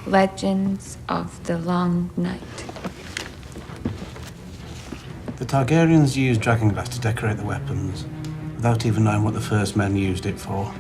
Legends of the Long Night. The Targaryens used dragonglass to decorate the weapons, without even knowing what the first men used it for.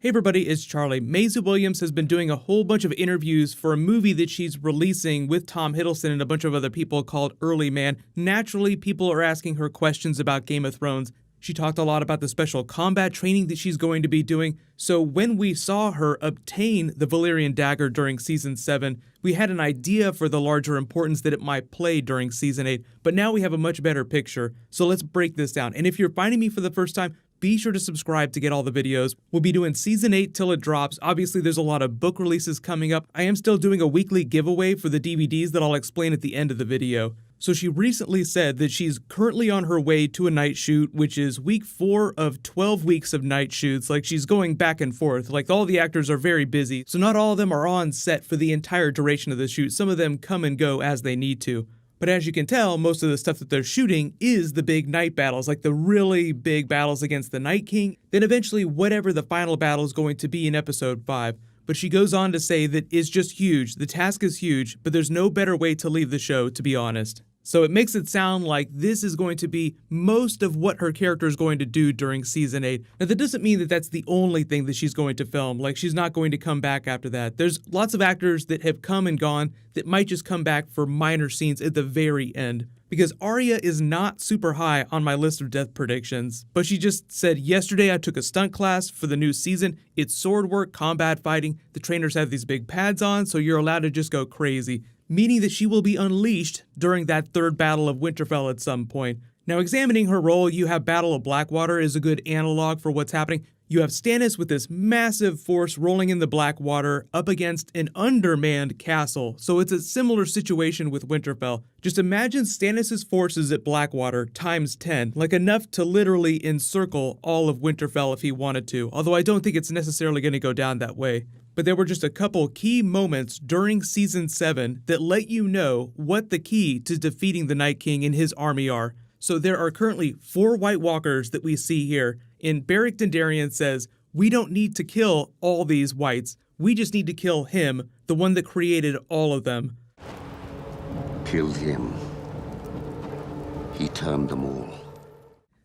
Hey everybody, it's Charlie. Maisie Williams has been doing a whole bunch of interviews for a movie that she's releasing with Tom Hiddleston and a bunch of other people called Early Man. Naturally, people are asking her questions about Game of Thrones. She talked a lot about the special combat training that she's going to be doing. So when we saw her obtain the Valyrian Dagger during Season 7, we had an idea for the larger importance that it might play during Season 8, but now we have a much better picture. So let's break this down. And if you're finding me for the first time, be sure to subscribe to get all the videos. We'll be doing Season 8 till it drops. Obviously, there's a lot of book releases coming up. I am still doing a weekly giveaway for the DVDs that I'll explain at the end of the video. So she recently said that she's currently on her way to a night shoot, which is week 4 of 12 weeks of night shoots. Like, she's going back and forth. Like, all the actors are very busy, so not all of them are on set for the entire duration of the shoot. Some of them come and go as they need to. But as you can tell, most of the stuff that they're shooting is the big night battles, like the really big battles against the Night King, then eventually whatever the final battle is going to be in episode 5. But she goes on to say that it's just huge, the task is huge, but there's no better way to leave the show, to be honest. So it makes it sound like this is going to be most of what her character is going to do during Season 8. Now that doesn't mean that that's the only thing that she's going to film, like she's not going to come back after that. There's lots of actors that have come and gone that might just come back for minor scenes at the very end. Because Arya is not super high on my list of death predictions, but she just said, yesterday I took a stunt class for the new season. It's sword work, combat fighting. The trainers have these big pads on, so you're allowed to just go crazy. Meaning that she will be unleashed during that third battle of Winterfell at some point. Now, examining her role, you have Battle of Blackwater is a good analog for what's happening. You have Stannis with this massive force rolling in the Blackwater up against an undermanned castle. So it's a similar situation with Winterfell. Just imagine Stannis' forces at Blackwater times 10, like enough to literally encircle all of Winterfell if he wanted to, although I don't think it's necessarily going to go down that way. But there were just a couple key moments during Season 7 that let you know what the key to defeating the Night King and his army are. So there are currently 4 White Walkers that we see here, and Beric Dondarrion says, we don't need to kill all these whites, we just need to kill him, the one that created all of them. Kill him. He turned them all.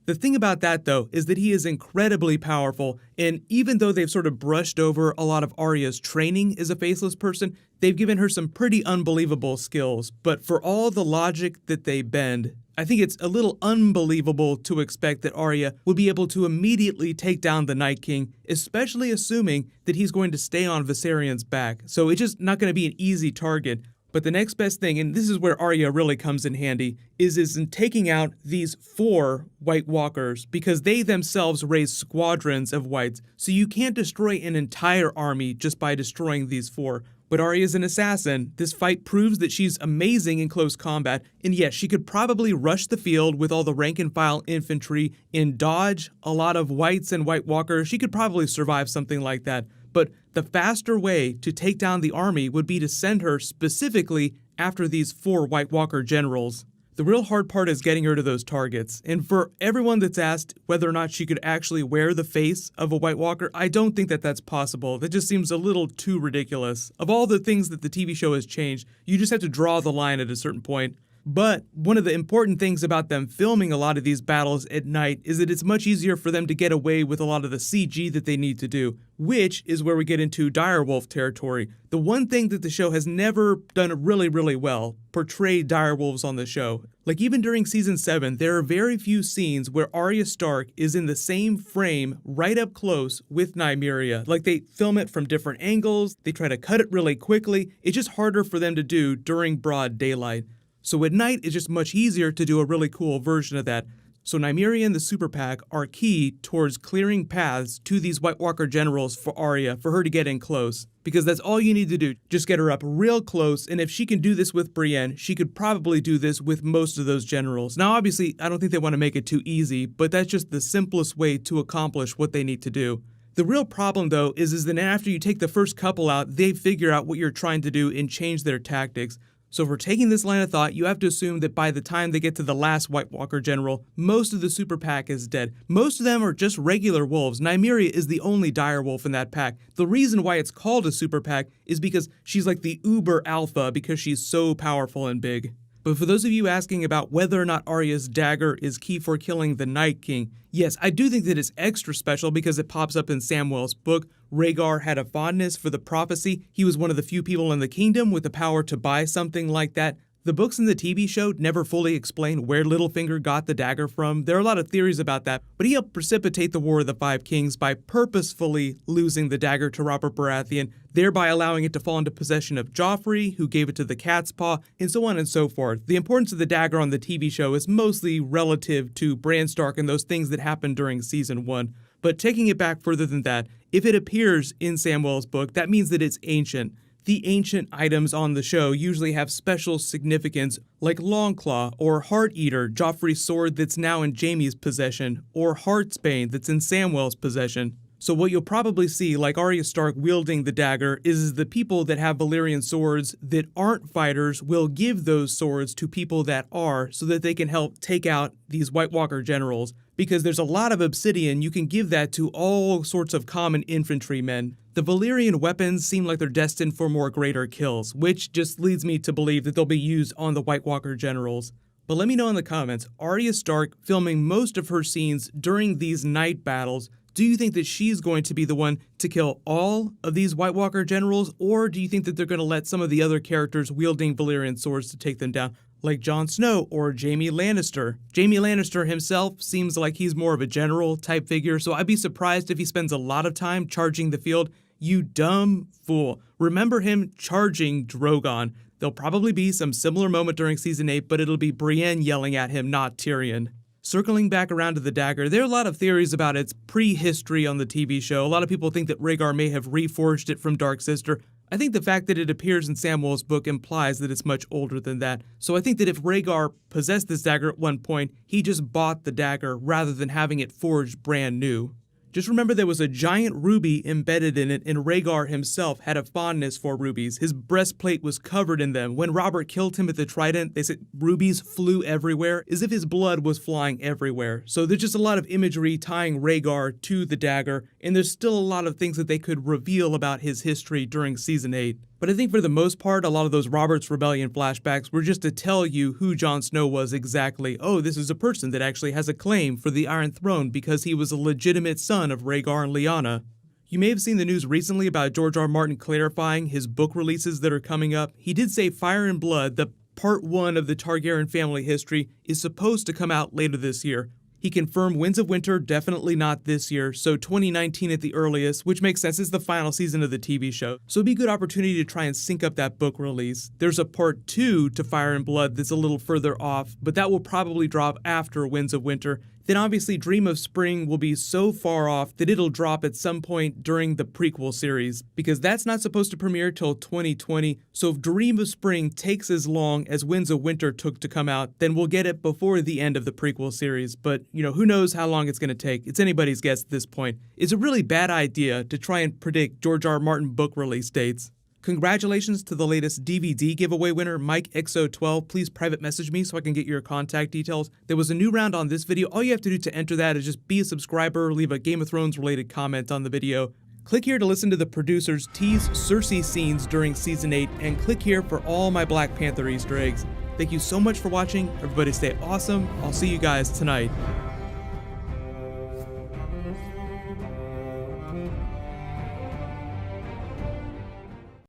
The thing about that, though, is that he is incredibly powerful, and even though they've sort of brushed over a lot of Arya's training as a faceless person, they've given her some pretty unbelievable skills. But for all the logic that they bend, I think it's a little unbelievable to expect that Arya would be able to immediately take down the Night King, especially assuming that he's going to stay on Viserion's back. So it's just not going to be an easy target. But the next best thing, and this is where Arya really comes in handy, is in taking out these 4 White Walkers, because they themselves raise squadrons of whites, so you can't destroy an entire army just by destroying these 4. But Arya's an assassin. This fight proves that she's amazing in close combat, and yes, she could probably rush the field with all the rank-and-file infantry and dodge a lot of whites and White Walkers. She could probably survive something like that. But the faster way to take down the army would be to send her specifically after these 4 White Walker generals. The real hard part is getting her to those targets. And for everyone that's asked whether or not she could actually wear the face of a White Walker, I don't think that that's possible. That just seems a little too ridiculous. Of all the things that the TV show has changed, you just have to draw the line at a certain point. But one of the important things about them filming a lot of these battles at night is that it's much easier for them to get away with a lot of the CG that they need to do, which is where we get into direwolf territory. The one thing that the show has never done really, really well, portray direwolves on the show. Like even during Season 7, there are very few scenes where Arya Stark is in the same frame right up close with Nymeria. Like they film it from different angles, they try to cut it really quickly. It's just harder for them to do during broad daylight. So at night, it's just much easier to do a really cool version of that. So Nymeria and the Super PAC are key towards clearing paths to these White Walker generals for Arya, for her to get in close. Because that's all you need to do. Just get her up real close, and if she can do this with Brienne, she could probably do this with most of those generals. Now, obviously, I don't think they want to make it too easy, but that's just the simplest way to accomplish what they need to do. The real problem, though, is that after you take the first couple out, they figure out what you're trying to do and change their tactics. So if we're taking this line of thought, you have to assume that by the time they get to the last White Walker general, most of the Super PAC is dead. Most of them are just regular wolves. Nymeria is the only dire wolf in that pack. The reason why it's called a Super PAC is because she's like the uber alpha because she's so powerful and big. But for those of you asking about whether or not Arya's dagger is key for killing the Night King, yes, I do think that it's extra special because it pops up in Samwell's book. Rhaegar had a fondness for the prophecy. He was one of the few people in the kingdom with the power to buy something like that. The books and the TV show never fully explain where Littlefinger got the dagger from. There are a lot of theories about that, but he helped precipitate the War of the Five Kings by purposefully losing the dagger to Robert Baratheon, thereby allowing it to fall into possession of Joffrey, who gave it to the Cat's Paw, and so on and so forth. The importance of the dagger on the TV show is mostly relative to Bran Stark and those things that happened during Season 1. But taking it back further than that, if it appears in Samwell's book, that means that it's ancient. The ancient items on the show usually have special significance, like Longclaw or Heart Eater, Joffrey's sword that's now in Jaime's possession, or Heartsbane that's in Samwell's possession. So what you'll probably see, like Arya Stark wielding the dagger, is the people that have Valyrian swords that aren't fighters will give those swords to people that are, so that they can help take out these White Walker generals. Because there's a lot of obsidian, you can give that to all sorts of common infantrymen. The Valyrian weapons seem like they're destined for more greater kills, which just leads me to believe that they'll be used on the White Walker generals. But let me know in the comments, Arya Stark filming most of her scenes during these night battles, do you think that she's going to be the one to kill all of these White Walker generals, or do you think that they're going to let some of the other characters wielding Valyrian swords to take them down, like Jon Snow or Jaime Lannister? Jaime Lannister himself seems like he's more of a general type figure, so I'd be surprised if he spends a lot of time charging the field. You dumb fool. Remember him charging Drogon. There'll probably be some similar moment during Season 8, but it'll be Brienne yelling at him, not Tyrion. Circling back around to the dagger, there are a lot of theories about its prehistory on the TV show. A lot of people think that Rhaegar may have reforged it from Dark Sister. I think the fact that it appears in Samwell's book implies that it's much older than that. So I think that if Rhaegar possessed this dagger at one point, he just bought the dagger rather than having it forged brand new. Just remember there was a giant ruby embedded in it, and Rhaegar himself had a fondness for rubies. His breastplate was covered in them. When Robert killed him at the Trident, they said rubies flew everywhere, as if his blood was flying everywhere. So there's just a lot of imagery tying Rhaegar to the dagger, and there's still a lot of things that they could reveal about his history during Season 8. But I think for the most part, a lot of those Robert's Rebellion flashbacks were just to tell you who Jon Snow was exactly. Oh, this is a person that actually has a claim for the Iron Throne because he was a legitimate son of Rhaegar and Lyanna. You may have seen the news recently about George R. R. Martin clarifying his book releases that are coming up. He did say Fire and Blood, the part 1 of the Targaryen family history, is supposed to come out later this year. He confirmed Winds of Winter, definitely not this year, so 2019 at the earliest, which makes sense, it's the final season of the TV show. So it'd be a good opportunity to try and sync up that book release. There's a part 2 to Fire and Blood that's a little further off, but that will probably drop after Winds of Winter. Then obviously Dream of Spring will be so far off that it'll drop at some point during the prequel series, because that's not supposed to premiere till 2020, so if Dream of Spring takes as long as Winds of Winter took to come out, then we'll get it before the end of the prequel series, but who knows how long it's going to take. It's anybody's guess at this point. It's a really bad idea to try and predict George R. R. Martin book release dates. Congratulations to the latest DVD giveaway winner, Mike XO12. Please private message me so I can get your contact details. There was a new round on this video. All you have to do to enter that is just be a subscriber, leave a Game of Thrones related comment on the video. Click here to listen to the producers tease Cersei scenes during Season 8, and click here for all my Black Panther Easter eggs. Thank you so much for watching. Everybody stay awesome. I'll see you guys tonight.